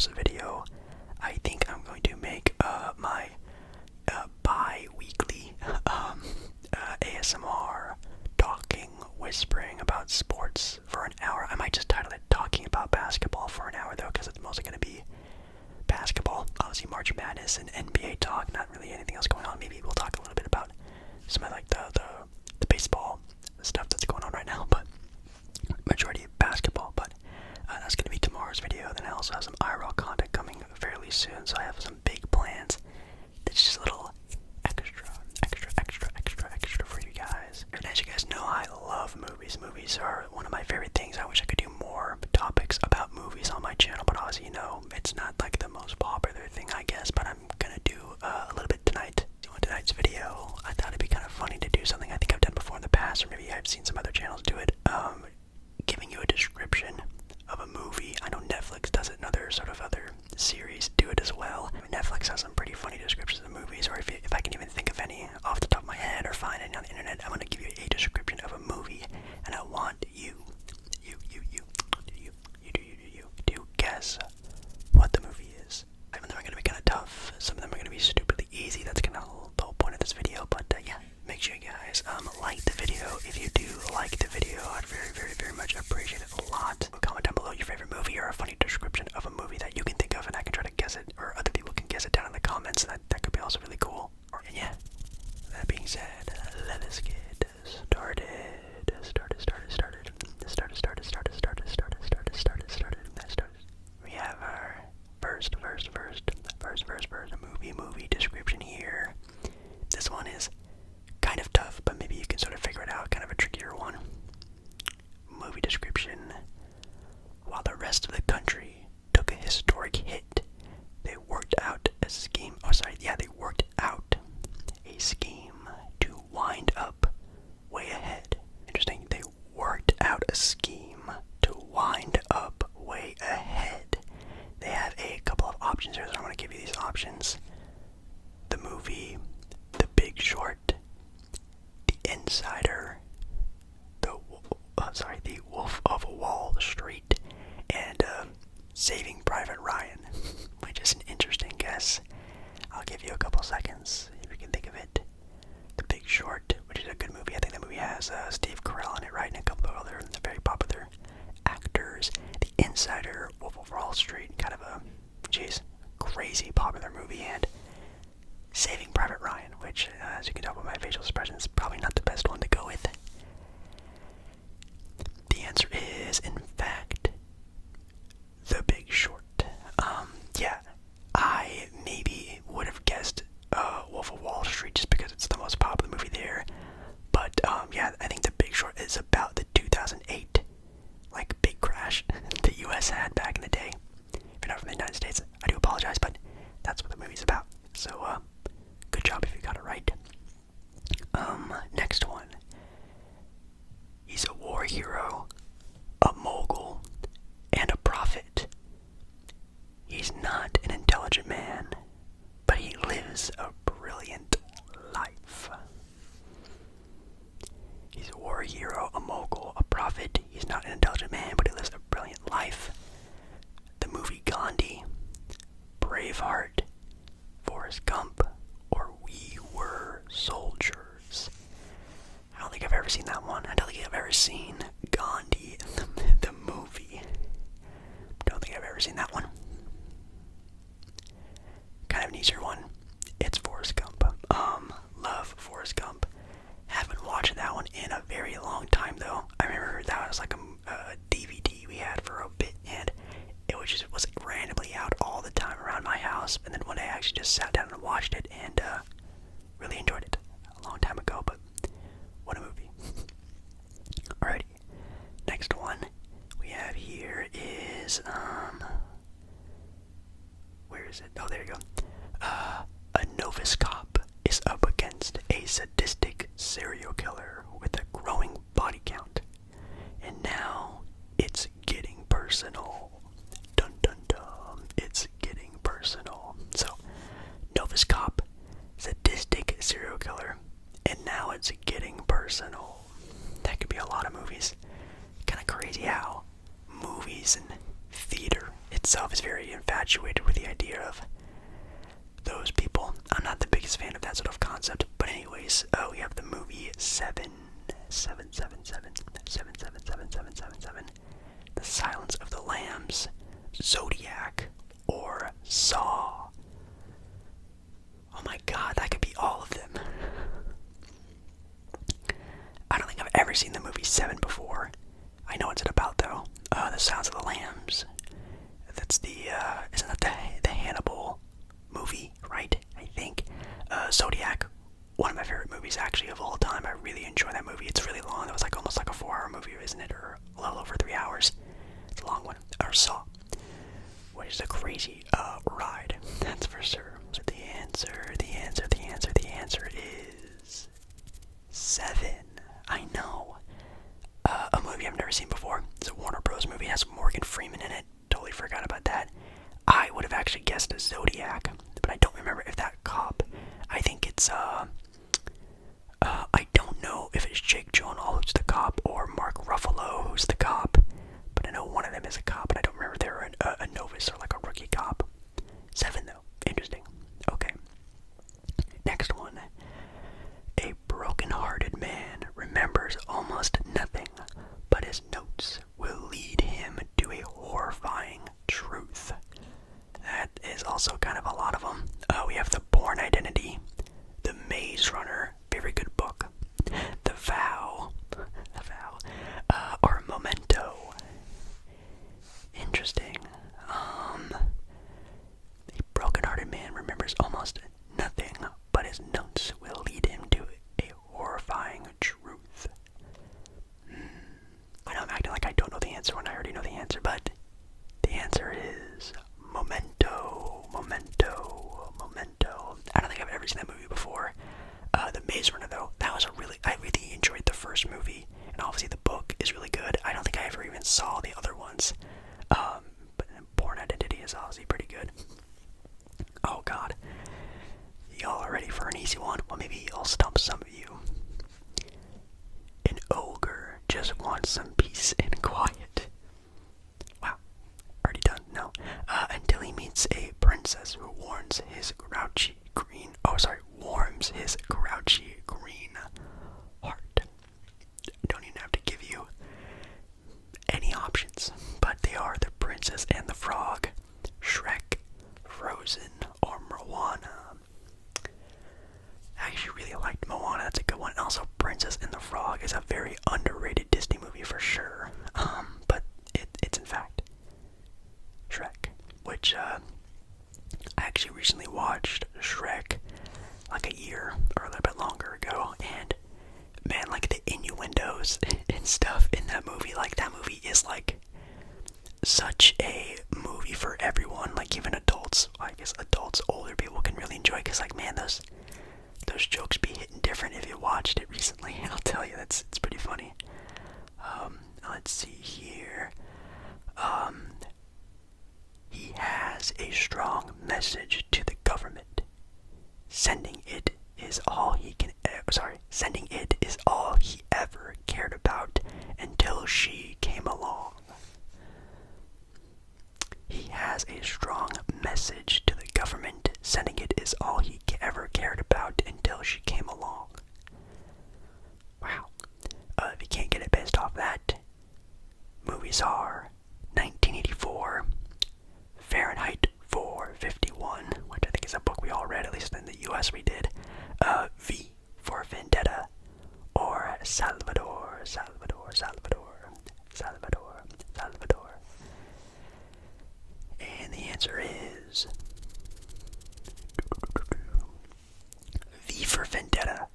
tomorrow's video, I think I'm going to make my bi-weekly ASMR talking, whispering about sports for an hour. I might just title it Talking About Basketball for an hour, though, because it's mostly going to be basketball. Obviously, March Madness and NBA talk, not really anything else going on. Maybe we'll talk a little bit about some of like the baseball stuff that's going on right now, but majority of basketball. But that's going to be tomorrow's video. Then I also have some IRL content coming fairly soon, so I have some big plans. It's just a little extra for you guys. And as you guys know, I love movies. Movies are one of my favorite things. I wish I could do more topics about movies on my channel, but obviously, you know, it's not like the most popular thing, I guess, but I'm gonna do a little bit tonight. On tonight's video, I thought it'd be kind of funny to do something I think I've done before in the past, or maybe I've seen some other channels do it, giving you a description of a movie. I know Netflix does it, and other series do it as well. I mean, Netflix has some pretty funny descriptions of movies, or if I can even think of any off the top of my head or find any on the internet, I'm going to give you a description of a movie, and I want you to guess what the movie is. Some of them are going to be kind of tough, some of them are going to be stupidly easy. That's kind of the whole point of this video, but yeah, make sure you guys like the video. If you do like the video, I'd very much appreciate it a lot. Comment down below your favorite movie or a funny description of a movie that you can think of, and I can try to guess it, or other people can guess it down in the comments. That could be also really cool. And yeah, that being said, let us get started. We have our first movie description here. This one is kind of tough, but maybe you can sort of figure it out. Kind of a trickier one. Movie description: while the rest of the country took a historic hit, they worked out a scheme. They worked out a scheme to wind up way ahead. Interesting. They worked out a scheme to wind up way ahead. They have a couple of options here, so I'm going to give you these options. The movie The Big Short, The Insider, The Wolf of Wall Street, and Saving Private Ryan, which is an interesting guess. I'll give you a couple seconds if you can think of it. The Big Short, which is a good movie. I think that movie has Steve Carell in it, right, and a couple of other very popular actors. The Insider, Wolf of Wall Street, kind of a, crazy popular movie, and Saving Private Ryan, which, as you can tell by my facial expressions, is probably not the best one to go with. The answer is, in fact, The Big Short. Yeah, I maybe would have guessed Wolf of Wall Street just because it's the most popular movie there. But yeah, I think The Big Short is about the 2008 big crash the U.S. had back in the day. If you're not from the United States, I do apologize, but that's what the movie's about. So good job if you got it right. Next one. He's a war hero, a mogul, and a prophet. He's not an intelligent man, but he lives a brilliant life. He's a war hero, a mogul, a prophet. He's not an intelligent man, but he lives a brilliant life. The movie Gandhi, Braveheart, Forrest Gump, or We Were Soldiers. I don't think I've ever seen that one. I don't think I've ever seen Gandhi, the movie. Don't think I've ever seen that one. Kind of an easier one. It's Forrest Gump. Love Forrest Gump. Haven't watched that one in a very long time, though. I remember that was like a DVD we had for a bit, and it was randomly out all the time around my house. And then one day I actually just sat down and watched it, and really enjoyed it. A long time ago, but what a movie. Alrighty, next one we have here is where is it? Oh, there you go. A novice cop is up against a sadistic serial killer with a growing body count, and now it's getting personal. Dun dun dun. It's getting personal. So, novice cop, sadistic serial killer, and now it's getting personal. That could be a lot of movies. Kind of crazy how movies and theater, itself is very infatuated with the idea of those people. I'm not the biggest fan of that sort of concept, but anyways, we have the movie 777777777, The Silence of the Lambs, Zodiac, or Saw. Oh my god, that could be all of them. I don't think I've ever seen the movie 7 before. I know what's it about though. The Silence of the Lambs. That's isn't that the Hannibal movie, right? I think. Zodiac, one of my favorite movies actually of all time. I really enjoy that movie. It's really long. It was like almost like a 4-hour movie, isn't it? Or a little over 3 hours. It's a long one. Or Saw, which is a crazy ride. That's for sure. So the answer is 7. I know. A movie I've never seen before. It's a Warner Bros. Movie. It has Morgan Freeman in it. Totally forgot about that. I would have actually guessed a Zodiac, but I don't remember if that cop. I think it's I don't know if it's Jake Gyllenhaal who's the cop or Mark Ruffalo who's the cop, but I know one of them is a cop, and I don't remember if they're a novice or like a rookie cop. 7 though. Interesting. Okay. Next one. A broken-hearted man remembers almost nothing, but his notes will lead him to a horrifying truth. That is also kind of a lot of them. We have The Bourne Identity, The Maze Runner, very good book, The Vow, or Memento. Interesting. A broken-hearted man remembers almost nothing, but his notes will lead him to a horrifying truth. I know I'm acting like I don't know the answer when I already know the answer, but the answer is Memento. I don't think I've ever seen that movie before. The Maze Runner, though, I really enjoyed the first movie, and obviously the book is really good. I don't think I ever even saw the other ones. But Bourne Identity is obviously pretty good. Oh god. Y'all are ready for an easy one? Well, maybe I'll stump some of you. An ogre just wants some peace and quiet. Wow. Already done? No. Until he meets a princess who warms his grouchy green heart. Don't even have to give you any options, but they are The Princess and the Frog, Shrek, Frozen, or Moana. I actually really liked Moana. That's a good one. And also, Princess and the Frog is a very underrated Disney movie for sure. But it's in fact Shrek, which I actually recently watched Shrek like a year or a little bit longer ago, and man, like the innuendos and stuff in that movie, like that movie is like such a movie for everyone, like even adults. I guess adults, older people can really enjoy it, because like, man, those jokes be hitting different if you watched it recently. I'll tell you, it's pretty funny. Let's see here. He has a strong message to the government. Sending it is all he ever cared about until she came along. He has a strong message to the government. Sending it is all he ever cared about until she came along. Wow. If you can't get it based off that, movies are 1984, Fahrenheit 451, which I think is a book we all read, at least in the US we did, V for Vendetta, or Salvador. And the answer is V for Vendetta.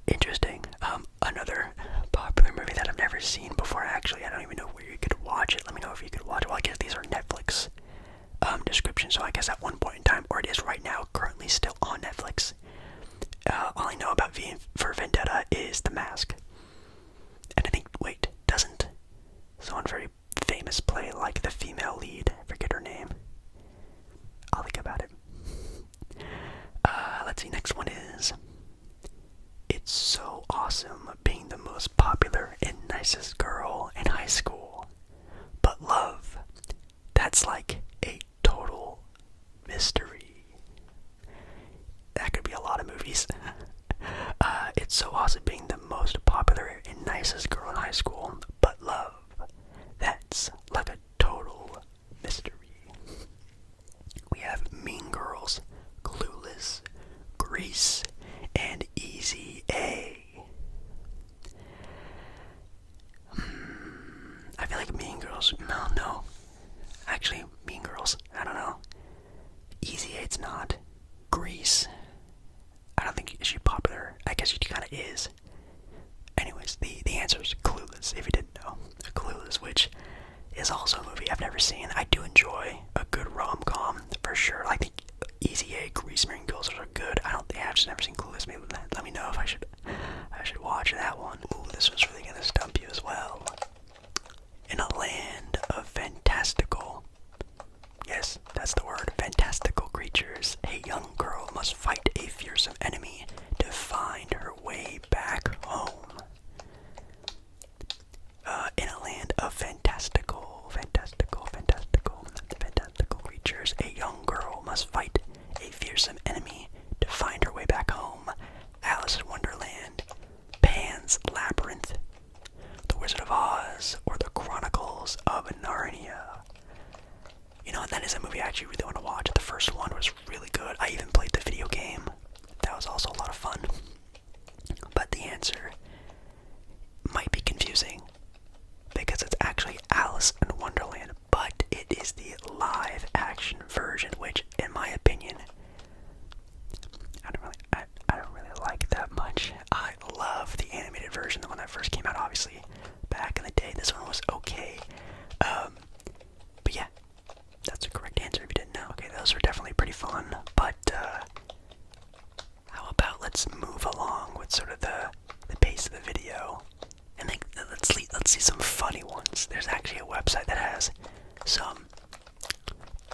Interesting. Another popular movie that I've never seen before. Actually, I don't even know where you could watch it. Let me know if you could watch it. Well, I guess these are Netflix descriptions, so I guess at one point in time, or it is right now, currently still on Netflix. All I know about V for Vendetta is The Mask. And I think, wait, doesn't someone very famous play like the female lead? I forget her name. I'll think about it. Let's see, next one is, it's so awesome being the most popular and nicest girl in high school. But love, that's like nicest girl in high school, but love, that's like a total mystery. We have Mean Girls, Clueless, Grease, and Easy A. I feel like Mean Girls, no. Actually, Mean Girls, I don't know. Easy A's not. Grease, I don't think she's popular. I guess she kind of is. Anyways, the answer is Clueless, if you didn't know. Clueless, which is also a movie I've never seen. I do enjoy a good rom-com, for sure. I think Easy A, Grease, Mean Girls are good. I've just never seen Clueless. Maybe let me know if I should watch that one. Ooh, this one's really gonna stump you as well. In a land of fantastical, yes, that's the word, fantastical creatures, a young girl must fight a fearsome enemy to find her way back home. In a land of fantastical creatures, a young girl must fight a fearsome enemy to find her way back home. Alice in Wonderland, Pan's Labyrinth, The Wizard of Oz, or The Chronicles of Narnia. You know, that is a movie I actually really want to watch. The first one was really good. I even played the video game. That was also a lot of fun. But the answer might be confusing because it's actually Alice in Wonderland, but it is the live action version, which in my opinion, I don't really like that much. I love the animated version, the one that first came out obviously back in the day. This one was okay. But yeah, that's the correct answer if you didn't know. Okay, those were definitely pretty fun, but how about let's move along with sort of the pace of the video, and let's see some funny ones. There's actually a website that has some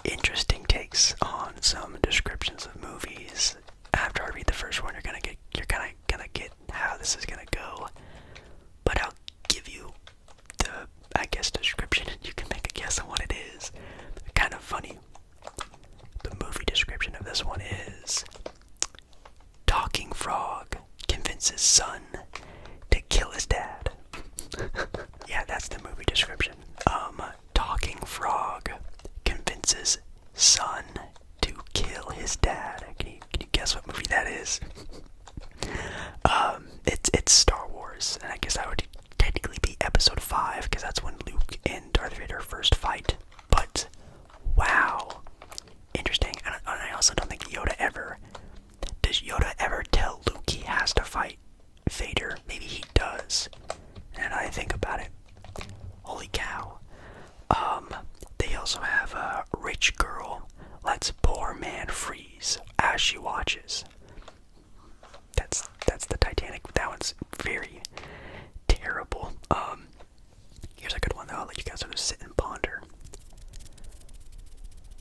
interesting takes on some descriptions of movies. After I read the first one, you're kind of gonna get how this is gonna go. But I'll give you the, I guess, description, and you can make a guess on what it is. Kind of funny. The movie description of this one is: talking frog convinces son to kill his dad. Yeah, that's the movie description. Talking frog convinces son to kill his dad. Can you guess what movie that is? It's Star Wars, and I guess that would technically be Episode 5, because that's when Luke and Darth Vader first fight. But wow, interesting. And I also don't think does Yoda ever tell Luke he has to fight Vader? Maybe he does. And I think about it, holy cow. They also have a rich girl lets poor man freeze as she watches. That's the Titanic. That one's very terrible. Here's a good one though. I'll let you guys sort of sit and ponder.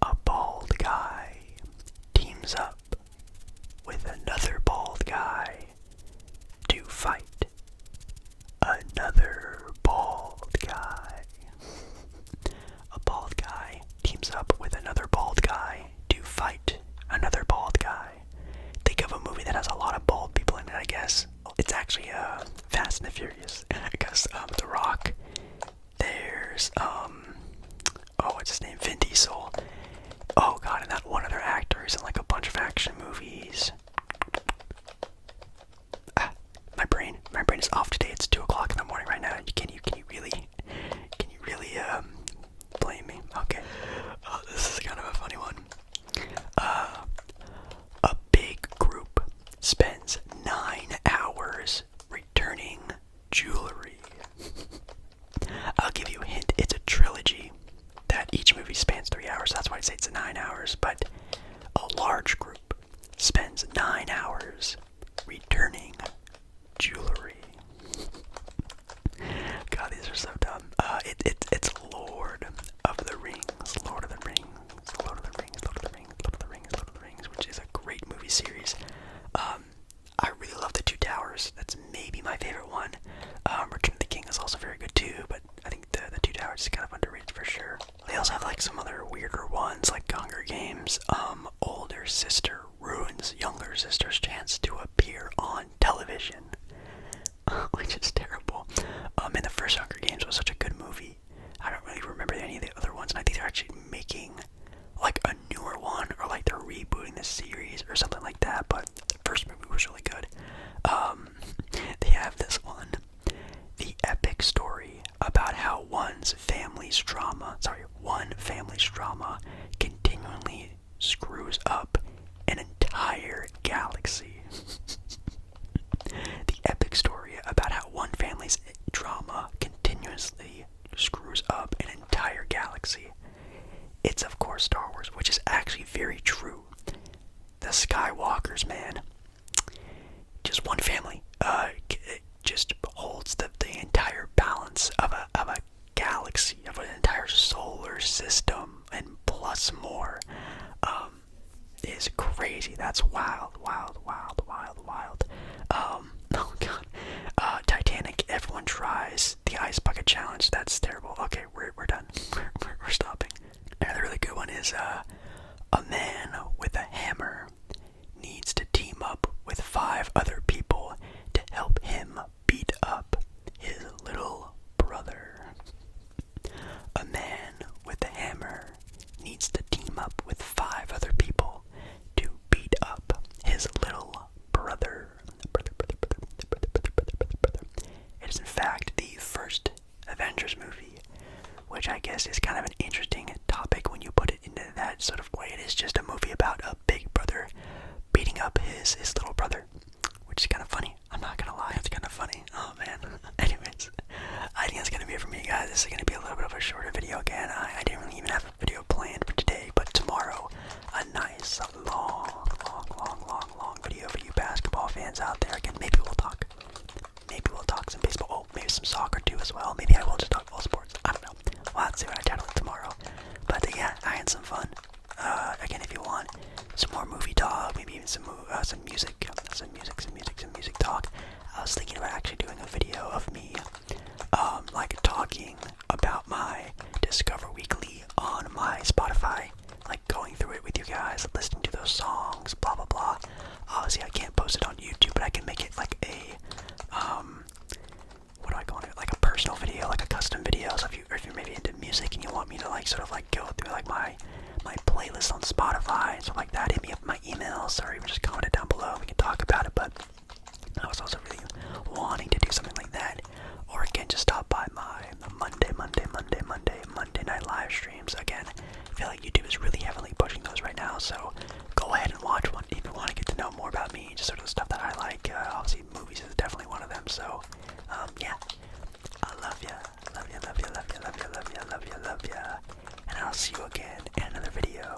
A bald guy teams up with another bald guy to fight another bald guy. A bald guy teams up with another bald guy to fight another bald guy. Think of a movie that has a lot of bald people in it, I guess. It's actually Fast and the Furious, because The Rock, there's what's his name, Vin Diesel. Oh god, and that one other actor is in like a bunch of action movies. My brain is off today. It's 2 o'clock in the morning right now. Can you really blame me? Okay. Oh, this is kind of a funny one. A big group spends 9 hours returning jewelry. I'll give you a hint. It's a trilogy that each movie spans 3 hours. That's why I say it's 9 hours. But a large group spends 9 hours returning jewelry. God, these are so dumb. It's Lord of the Rings, which is a great movie series. I really love The Two Towers. That's maybe my favorite one. Return of the King is also very good too, but I think the Two Towers is kind of underrated for sure. They also have like some other weirder ones, like Hunger Games. Older sister ruins younger sister's chance to appear on television, which is terrible. of course, Star Wars, which is actually very true. The Skywalkers, man, just one family. It just holds the entire balance of a galaxy, of an entire solar system, and plus more. Is crazy. That's wild, wild, wild, wild, wild. Oh god. Titanic, everyone tries. The ice bucket challenge, that's terrible. Okay, we're done. We're stopping. Another really good one is a man with a hammer needs to team up with 5 other people to help him beat up his little brother. A man with a hammer needs to team up with 5 other people to beat up his little brother. It is in fact the first Avengers movie, which I guess is kind of an interesting topic when you put it into that sort of way. It is just a movie about a big brother beating up his little brother, which is kind of funny. I'm not gonna lie, it's kind of funny. Oh man. Anyways, I think that's gonna be it for me, guys. This is gonna be a little bit of a shorter video again. I didn't really even have a video planned for today, but tomorrow, a nice long video for you basketball fans out there. Again, maybe we'll talk some baseball. Oh, maybe some soccer too as well. Maybe I will just talk all sports. I don't know. We'll have to see what I title it tomorrow. But yeah, I had some fun. Again, if you want some more movie talk, maybe even some music talk, I was thinking about actually doing a video of me, like talking about my Discover Weekly on my Spotify, like going through it with you guys, listening to those songs, blah blah blah. Obviously, I can't post it on YouTube, but I can make it like a what do I call it? Like a personal video, like a custom video. So if you're maybe into music and you want me to like sort of like go through like my playlist on Spotify and stuff like that, hit me up my emails or even just comment it down below. We can talk about it. But I was also really wanting to do something like that, or again just stop by my Monday night live streams. Again, I feel like YouTube is really heavily pushing those right now, so go ahead and watch one if you want to get to know more about me, just sort of the stuff that I like. Obviously, movies is definitely one of them. So, yeah, I love ya, and I'll see you again in another video